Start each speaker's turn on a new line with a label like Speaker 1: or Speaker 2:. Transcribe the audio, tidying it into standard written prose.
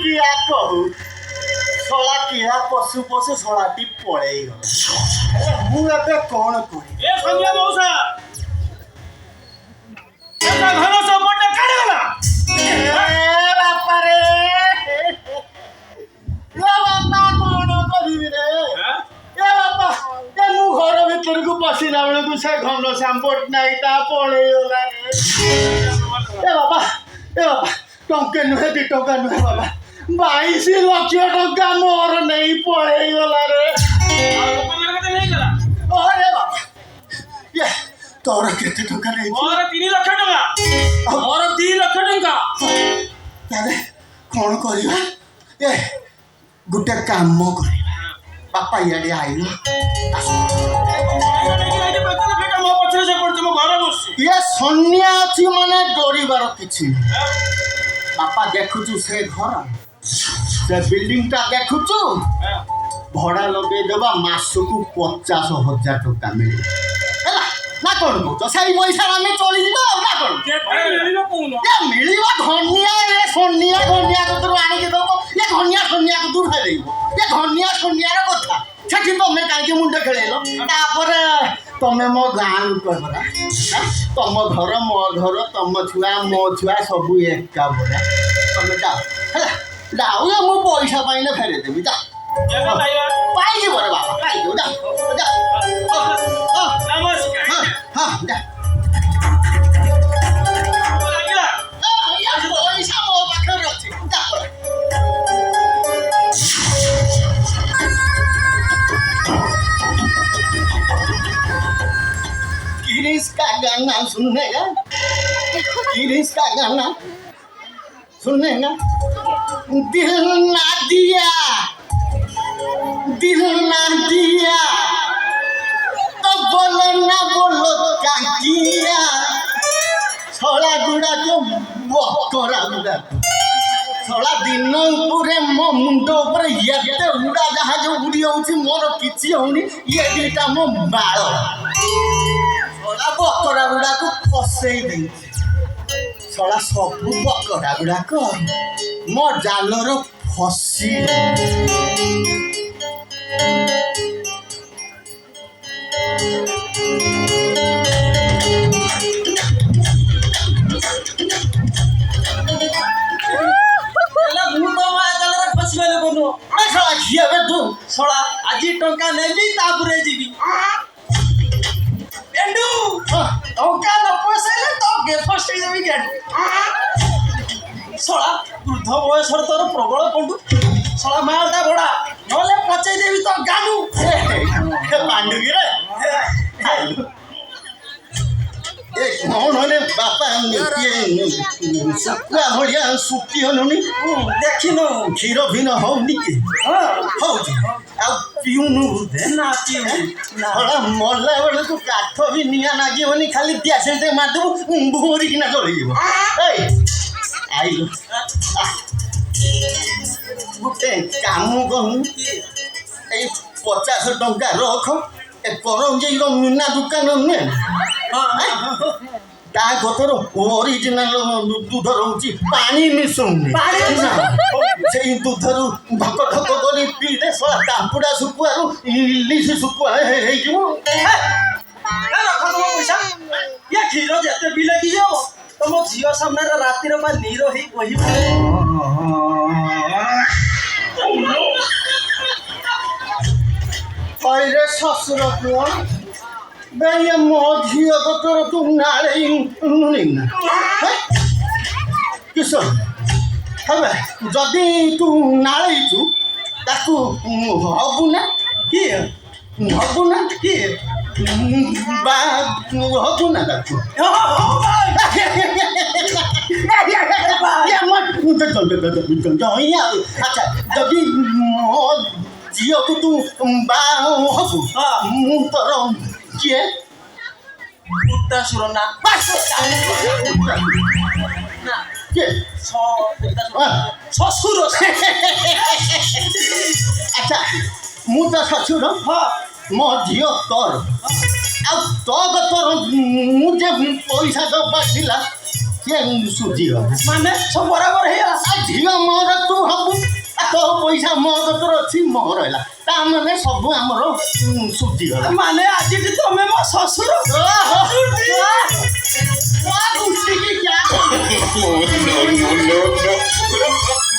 Speaker 1: କିଆ କହୁ ଶଳା କିଆ ପଶୁ ପଶୁ ଶଳାଟି ପଳେଇ ଗଲା। ମୁଁ ଏବେ କଣ କରିବି?
Speaker 2: ଏ ସନ୍ଧ୍ୟା ମଉସା ଏଟା ଘର ସମ୍ପର୍କ କାଢିଗଲା।
Speaker 1: ବାପାରେ ବାପା କଣ କରିବି ରେ? ବାପା ମୁଁ ଘର ଭିତରକୁ ପଶିଲା ବେଳକୁ ସେ ଘନ ପଟ୍ଟନାୟକ ଟା ପଳେଇଗଲା ରେ। ବାପା ଟଙ୍କା ନୁହେଁ 2 ଟଙ୍କା ନୁହେଁ ବାବା, 22 ଲକ୍ଷ ଟଙ୍କା ମୋର ନେଇ ପଳେଇଗଲା ରେ। ଅରେ ବାବା ତୋର କେତେ ଟଙ୍କା ନେଇ?
Speaker 2: ମୋର 3 ଲକ୍ଷ ଟଙ୍କା। ମୋର 2 ଲକ୍ଷ ଟଙ୍କା।
Speaker 1: ତାହେଲେ କଣ କରିବା? ଗୋଟେ କାମ କରିବା ବାପା ଇଆଡେ ଆଇଲ। ଇଏ ସନ୍ନ୍ୟା ଅଛି ମାନେ ଡରିବାର କିଛି ନାହିଁ। ବାପା ଦେଖୁଛୁ ସେ ଘର ସେ ବିଲ୍ଡିଂଟା ଦେଖୁଛୁ, ଭଡ଼ା ଲଗେଇଦେବା ମାସକୁ 50,000 ଟଙ୍କା ମିଳିବ ହେଲା ନା କଣ କହୁଛ? ସେଇ ପଇସାରେ ଆମେ ଚଳିଯିବା ଆଉ ନା କଣ? ମିଳିବ ଧନିଆ ସନ୍ନିଆ ଧନିଆ କତରୁ ଆଣିକି ଦବ। ଏ ଧନିଆ ସନ୍ନିଆ କତରୁ ଫେରେଇବ। ଏ ଧନିଆ ସନ୍ନିଆର କଥା ସେଠି ତମେ କାହିଁକି ମୁଣ୍ଡ ଖେଳେଇଲ? ତାପରେ ତମେ ମୋ ଗାଁ ଲୋକ ପରା, ତମ ଘର ମୋ ଘର, ତମ ଛୁଆ ମୋ ଛୁଆ ସବୁ ଏକା ପରା। ତମେ ଯାଅ ହେଲା, ଯାଉ ମୁଁ ପଇସା ପାଇଲେ ଫେରେଇଦେବି। ଯାଅ ପାଇଯିବ ରେ ବାବା, ପାଇଯିବ। ଯାଅ ହଁ ଯା। ପଇସା ମୋ ପାଖରେ ଅଛି। किरीस का गाना सुनने का, किरीस का गाना सुनने का। दिल ना दिया तो बोलो ना बोलो क्या किया। छोड़ा गुड़ा जो बकरा गुड़ा छोड़ा दिन उपरे मो मुंड उपरे एते उड़ा जहाज उड़ी होउची, मोर किछि होउनी। ये दिटा मो बाळ छोड़ा बकरा गुड़ा को फसेई देई। छोड़ा सब बकरा गुड़ा को मो जालर फसी।
Speaker 2: আজি টঙ্কা নেবি তারপরে যাবি। এন্ডু টঙ্কা ন পয়সাইলে তো ফসে যাবি কেন? শলা বৃদ্ধ বয়সর তোর প্রবল পন্ডু। শলা মালটা বড়া নলে পচাই দেবি তো গানু।
Speaker 1: पांडुगी रे कौन होने बापा सुखुआ भड़िया सुखी होनी देखिन क्षीर भीन होनी कि पिउनु
Speaker 2: না পিউ
Speaker 1: मरला बेले तू काठ भी निआ नागिबनी, खाली दियासेंटे मारदेबु बुहरी किना जळिଯିବ। आई गोटे काम कहूँ 50 टंका रख। ए करंजेई मीना दुकान नुहे ता कतर ओरिजिनाल दूध रोचे पानी मिसुनी से दूधरू धक धक कर पीदे सला टापुड़ा सुकुआरू इलिश सुकुआ
Speaker 2: पैसा ये क्षीर जिते पिले कि तुम झील सामने रातिर नीर हो कही
Speaker 1: अरे ससुर पुआ बेये मो झील कतर तू नाले नुना किस हे जदि तू नालैचु ताकू हबु ना कि हबु ना कि बा हबु ना ताकू अच्छा जदि मो झील को तू बा हबु मु तोर किए
Speaker 2: सुर ना
Speaker 1: শ্বশুর আচ্ছা মু তো শ্বশুর মো ঝিও তোর আউ তো তোর মু যে পয়সা দবা ଥିଲା ସେ ସୁଝିଗଲା।
Speaker 2: ମାନେ ସବୁ ବରାବର ହେଇଗଲା।
Speaker 1: ଝିଅ ମୋର ତୁ ହବୁ ତୋ ପଇସା ମୋ କତର ଅଛି ମୋର ହେଲା ତା ମାନେ ସବୁ ଆମର ସୁଝିଗଲା।
Speaker 2: ମାନେ ଆଜିଠି ତମେ ମୋ ଶ୍ୱଶୁର।
Speaker 1: No, no, no, no.